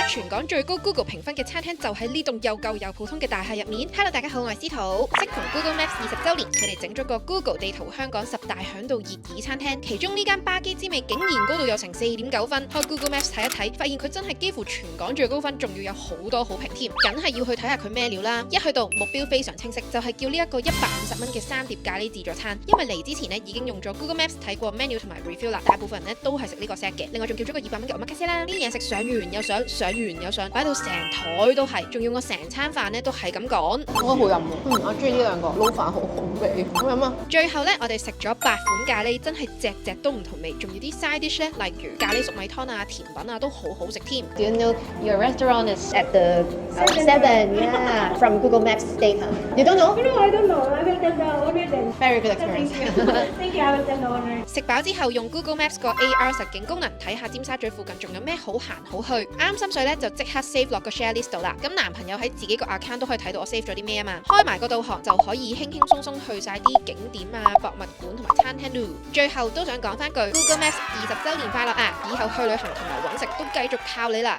全港最高 Google 評分嘅餐廳就喺呢棟又舊又普通嘅大廈入面。Hello， 大家好，我係司徒。適逢 Google Maps 20週年，佢哋整咗個 Google 地圖香港10大響度熱議餐廳，其中呢間巴基之味竟然高度有成4.9分。開 Google Maps 睇一睇，發現佢真係幾乎全港最高分，仲要有好多好評添，梗係要去睇下佢咩料啦。一去到目標非常清晰，就係叫呢一個150蚊嘅3碟咖喱自助餐。因為嚟之前呢已經用咗 Google Maps 睇過 menu 同埋 review 啦，大部分人呢都係食呢個 set 嘅。另外仲叫咗個200蚊嘅 omakase 啦，啲嘢食上完又上，上完又上，擺到成台都係，仲要我成餐飯呢都係咁講。我覺得好飲喎，我中意呢兩個撈飯好好味，好飲啊！最後呢，我哋食咗8款咖喱，真係隻隻都唔同味，仲有啲 side dish 咧，例如咖喱粟米湯啊、甜品啊都好好食添。 Do you know your restaurant is at the 7? Yeah, from Google Maps data. You don't know? No, I don't know. I will tell the owner then. Very good experience. Thank you. I will tell the owner. 食飽之後，用 Google Maps 個 AR 實景功能睇下尖沙咀附近仲有咩好行好去，啱心水咧就即刻 save 落個 share list 度啦。咁男朋友喺自己個 account 都可以睇到我 save 咗啲咩啊嘛。開埋個導航就可以輕輕鬆鬆去晒啲景點啊、博物館同埋餐廳咯。最後都想講翻句 Google Maps 20週年快樂啊！以後去旅行同埋揾食都繼續靠你啦。